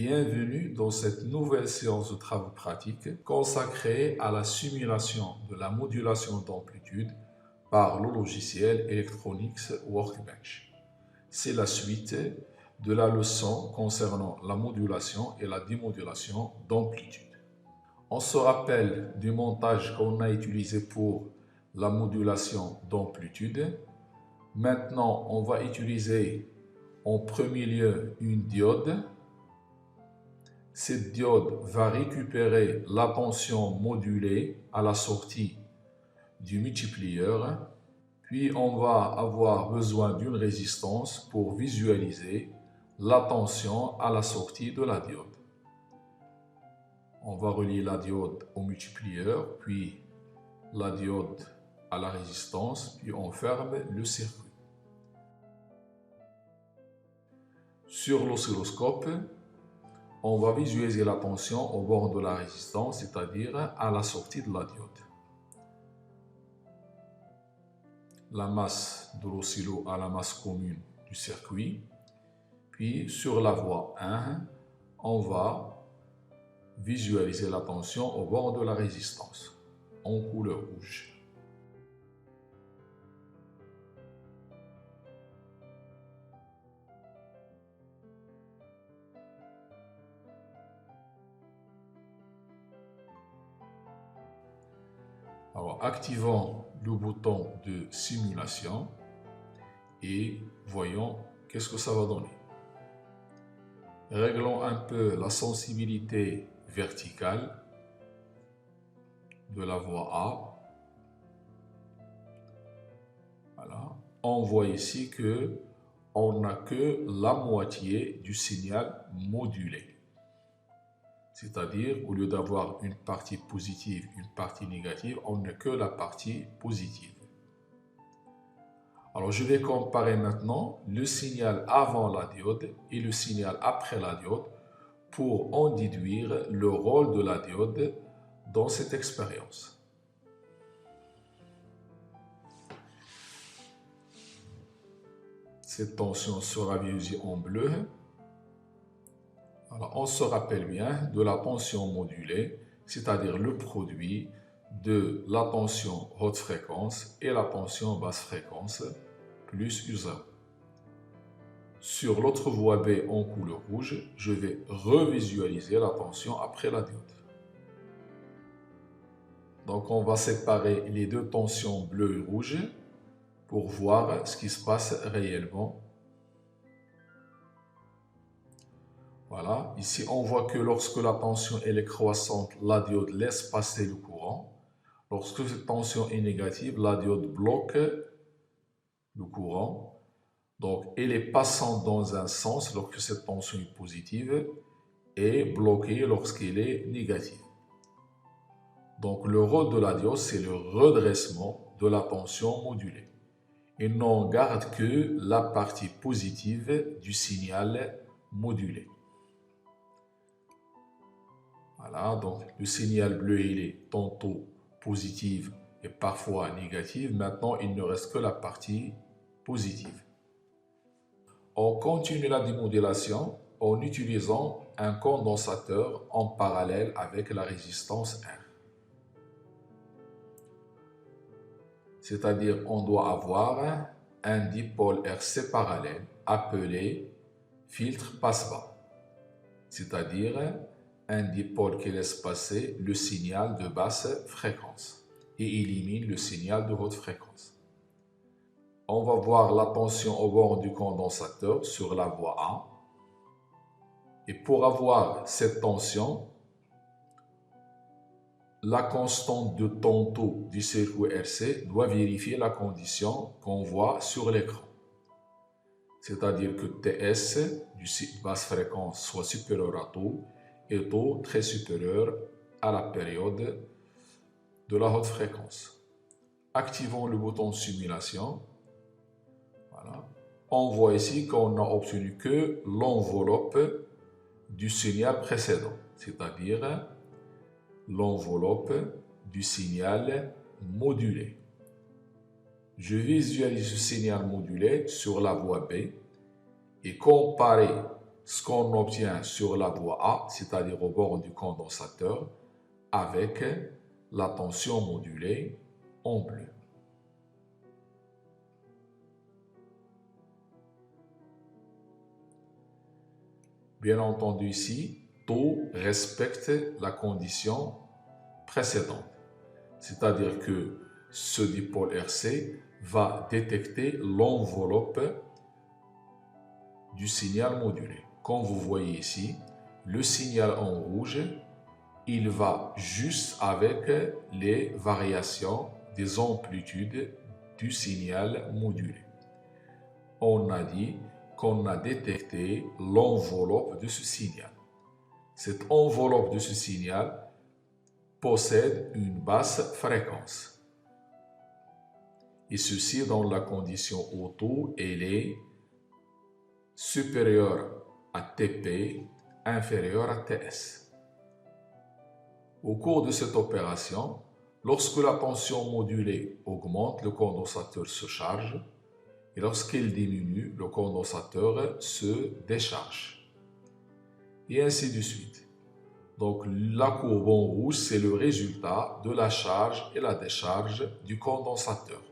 Bienvenue dans cette nouvelle séance de travaux pratiques consacrée à la simulation de la modulation d'amplitude par le logiciel Electronics Workbench. C'est la suite de la leçon concernant la modulation et la démodulation d'amplitude. On se rappelle du montage qu'on a utilisé pour la modulation d'amplitude. Maintenant, on va utiliser en premier lieu une diode. Cette diode va récupérer la tension modulée à la sortie du multiplieur. Puis on va avoir besoin d'une résistance pour visualiser la tension à la sortie de la diode. On va relier la diode au multiplieur, puis la diode à la résistance, puis on ferme le circuit. Sur l'oscilloscope, on va visualiser la tension au bord de la résistance, c'est-à-dire à la sortie de la diode. La masse de l'oscillo à la masse commune du circuit. Puis sur la voie 1, on va visualiser la tension au bord de la résistance en couleur rouge. Alors, activons le bouton de simulation et voyons qu'est-ce que ça va donner. Réglons un peu la sensibilité verticale de la voie A. Voilà. On voit ici que on n'a que la moitié du signal modulé. C'est-à-dire, au lieu d'avoir une partie positive, une partie négative, on n'a que la partie positive. Alors, je vais comparer maintenant le signal avant la diode et le signal après la diode pour en déduire le rôle de la diode dans cette expérience. Cette tension sera visualisée en bleu. Alors, on se rappelle bien de la tension modulée, c'est-à-dire le produit de la tension haute fréquence et la tension basse fréquence plus U0. Sur l'autre voie B en couleur rouge, je vais revisualiser la tension après la diode. Donc, on va séparer les deux tensions bleues et rouges pour voir ce qui se passe réellement. Voilà, ici on voit que lorsque la tension est croissante, la diode laisse passer le courant. Lorsque cette tension est négative, la diode bloque le courant. Donc elle est passante dans un sens lorsque cette tension est positive et bloquée lorsqu'elle est négative. Donc le rôle de la diode, c'est le redressement de la tension modulée. Et n'en garde que la partie positive du signal modulé. Voilà, donc le signal bleu, il est tantôt positif et parfois négatif. Maintenant, il ne reste que la partie positive. On continue la démodulation en utilisant un condensateur en parallèle avec la résistance R. C'est-à-dire, on doit avoir un dipôle RC parallèle appelé filtre passe-bas. C'est-à-dire, un dipôle qui laisse passer le signal de basse fréquence et élimine le signal de haute fréquence. On va voir la tension au bord du condensateur sur la voie A. Et pour avoir cette tension, la constante de tantôt du circuit RC doit vérifier la condition qu'on voit sur l'écran. C'est-à-dire que TS du basse fréquence soit supérieur à taux et taux très supérieur à la période de la haute fréquence. Activons le bouton simulation. Voilà. On voit ici qu'on n'a obtenu que l'enveloppe du signal précédent, c'est-à-dire l'enveloppe du signal modulé. Je visualise ce signal modulé sur la voie B et comparer ce qu'on obtient sur la voie A, c'est-à-dire au bord du condensateur, avec la tension modulée en bleu. Bien entendu ici, tout respecte la condition précédente. C'est-à-dire que ce dipôle RC va détecter l'enveloppe du signal modulé. Comme vous voyez ici, le signal en rouge, il va juste avec les variations des amplitudes du signal modulé. On a dit qu'on a détecté l'enveloppe de ce signal. Cette enveloppe de ce signal possède une basse fréquence. Et ceci dans la condition où taux elle est supérieure à TP, inférieure à TS. Au cours de cette opération, lorsque la tension modulée augmente, le condensateur se charge et lorsqu'elle diminue, le condensateur se décharge. Et ainsi de suite. Donc la courbe en rouge, c'est le résultat de la charge et la décharge du condensateur.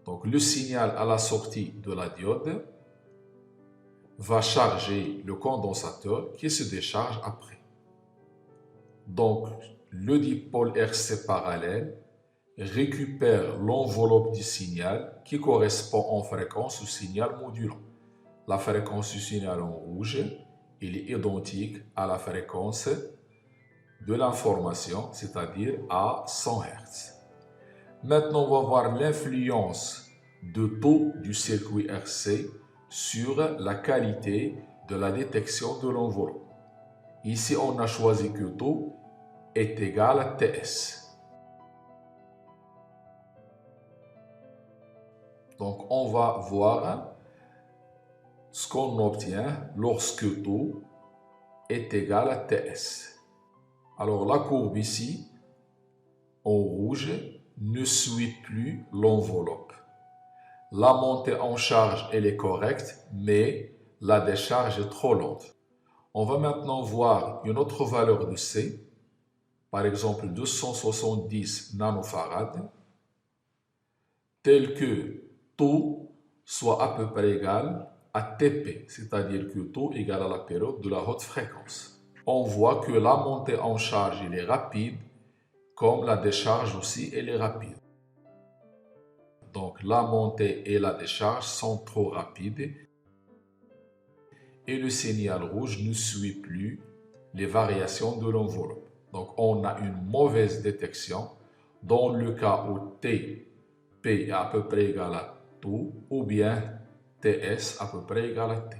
Donc le signal à la sortie de la diode va charger le condensateur qui se décharge après. Donc le dipôle RC parallèle récupère l'enveloppe du signal qui correspond en fréquence au signal modulant. La fréquence du signal en rouge, elle est identique à la fréquence de l'information, c'est-à-dire à 100 Hz. Maintenant, on va voir l'influence de taux du circuit RC sur la qualité de la détection de l'enveloppe. Ici, on a choisi que taux est égal à TS. Donc, on va voir ce qu'on obtient lorsque taux est égal à TS. Alors, la courbe ici, en rouge, ne suit plus l'enveloppe. La montée en charge, elle est correcte, mais la décharge est trop lente. On va maintenant voir une autre valeur de C, par exemple 270 nanofarad, tel que taux soit à peu près égal à TP, c'est-à-dire que taux égale à la période de la haute fréquence. On voit que la montée en charge, elle est rapide, comme la décharge aussi, elle est rapide. Donc la montée et la décharge sont trop rapides et le signal rouge ne suit plus les variations de l'enveloppe. Donc on a une mauvaise détection dans le cas où TP est à peu près égal à taux ou bien TS à peu près égal à T.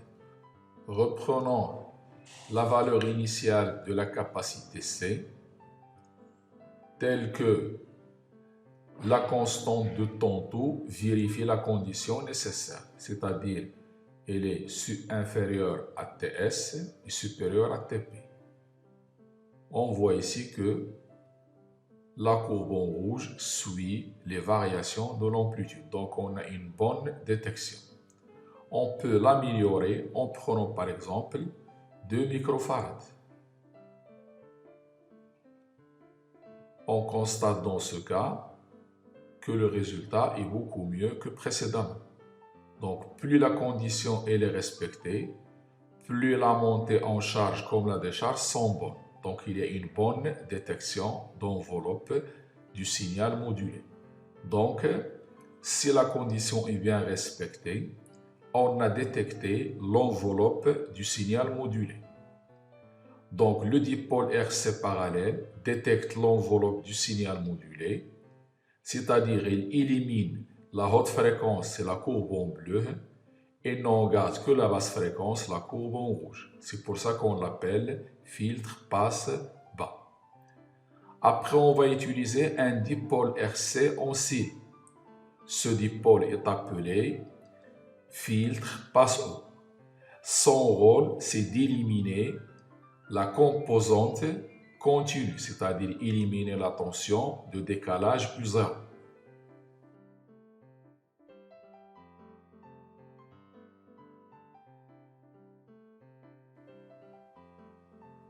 Reprenons la valeur initiale de la capacité C telle que la constante de tantôt vérifie la condition nécessaire, c'est-à-dire elle est inférieure à TS et supérieure à TP. On voit ici que la courbe en rouge suit les variations de l'amplitude, donc on a une bonne détection. On peut l'améliorer en prenant par exemple 2 microfarads. On constate dans ce cas que le résultat est beaucoup mieux que précédemment. Donc, plus la condition elle est respectée, plus la montée en charge comme la décharge sont bonnes. Donc, il y a une bonne détection d'enveloppe du signal modulé. Donc, si la condition est bien respectée, on a détecté l'enveloppe du signal modulé. Donc, le dipôle RC parallèle détecte l'enveloppe du signal modulé, c'est-à-dire il élimine la haute fréquence, c'est la courbe en bleu, et n'en garde que la basse fréquence, la courbe en rouge. C'est pour ça qu'on l'appelle filtre passe bas. Après, on va utiliser un dipôle RC en série. Ce dipôle est appelé filtre passe haut. Son rôle, c'est d'éliminer la composante continue, c'est-à-dire éliminer la tension de décalage plus 0.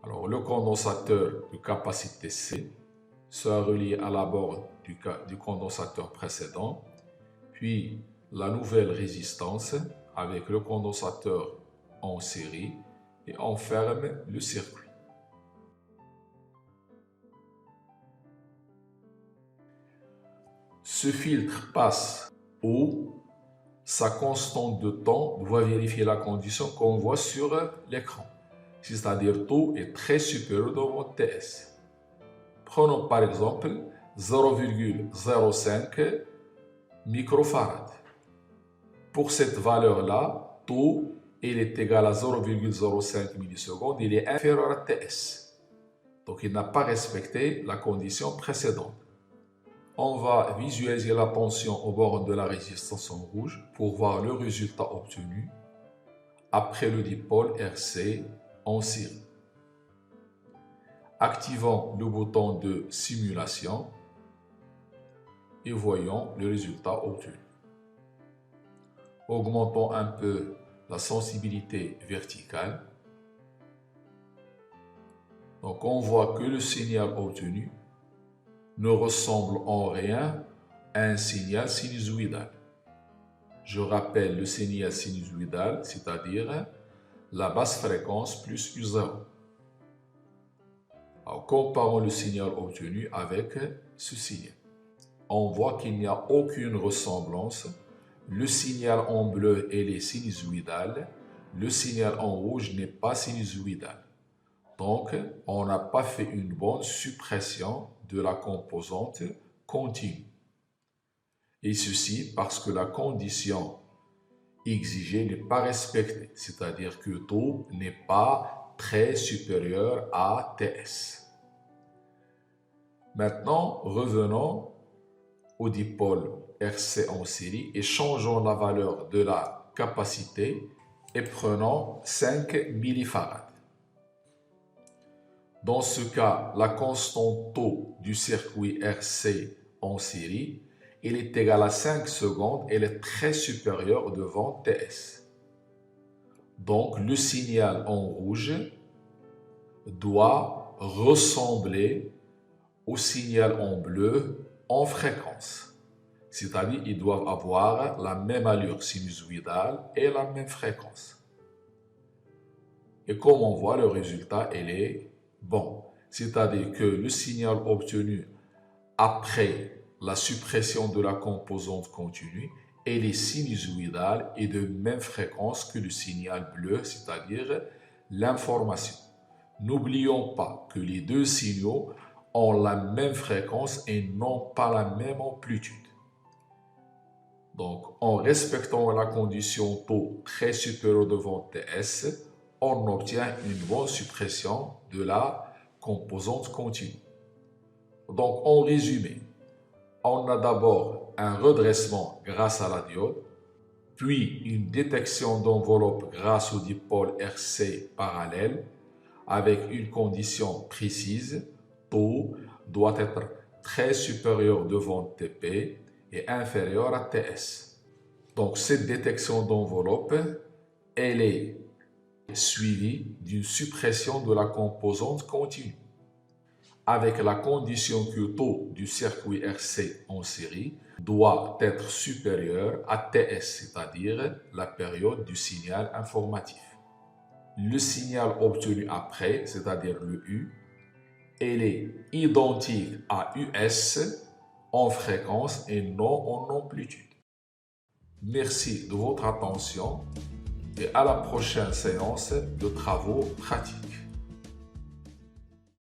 Alors, le condensateur de capacité C sera relié à la borne du condensateur précédent, puis la nouvelle résistance avec le condensateur en série et on ferme le circuit. Ce filtre passe où sa constante de temps doit vérifier la condition qu'on voit sur l'écran, c'est-à-dire taux est très supérieur devant TS. Prenons par exemple 0,05 microfarad. Pour cette valeur-là, taux il est égal à 0,05 millisecondes, il est inférieur à TS. Donc il n'a pas respecté la condition précédente. On va visualiser la tension au bord de la résistance en rouge pour voir le résultat obtenu après le dipôle RC en série. Activons le bouton de simulation et voyons le résultat obtenu. Augmentons un peu la sensibilité verticale. Donc on voit que le signal obtenu ne ressemble en rien à un signal sinusoïdal. Je rappelle le signal sinusoïdal, c'est-à-dire la basse fréquence plus U0. Alors, comparons le signal obtenu avec ce signal. On voit qu'il n'y a aucune ressemblance. Le signal en bleu est sinusoïdal, le signal en rouge n'est pas sinusoïdal. Donc, on n'a pas fait une bonne suppression de la composante continue. Et ceci parce que la condition exigée n'est pas respectée, c'est-à-dire que taux n'est pas très supérieur à TS. Maintenant, revenons au dipôle RC en série et changeons la valeur de la capacité et prenons 5 millifarad. Dans ce cas, la constante taux du circuit RC en série, il est égal à 5 secondes, elle est très supérieure devant TS. Donc, le signal en rouge doit ressembler au signal en bleu en fréquence. C'est-à-dire qu'ils doivent avoir la même allure sinusoïdale et la même fréquence. Et comme on voit, le résultat, il est bon. C'est-à-dire que le signal obtenu après la suppression de la composante continue, elle est sinusoïdale et de même fréquence que le signal bleu, c'est-à-dire l'information. N'oublions pas que les deux signaux ont la même fréquence et n'ont pas la même amplitude. Donc, en respectant la condition taux très supérieur devant TS, on obtient une bonne suppression de la composante continue. Donc, en résumé, on a d'abord un redressement grâce à la diode, puis une détection d'enveloppe grâce au dipôle RC parallèle, avec une condition précise, taux doit être très supérieur devant TP et inférieur à TS. Donc cette détection d'enveloppe, elle est suivie d'une suppression de la composante continue, avec la condition que le taux du circuit RC en série doit être supérieur à TS, c'est-à-dire la période du signal informatif. Le signal obtenu après, c'est-à-dire le U, elle est identique à US en fréquence et non en amplitude. Merci de votre attention et à la prochaine séance de travaux pratiques.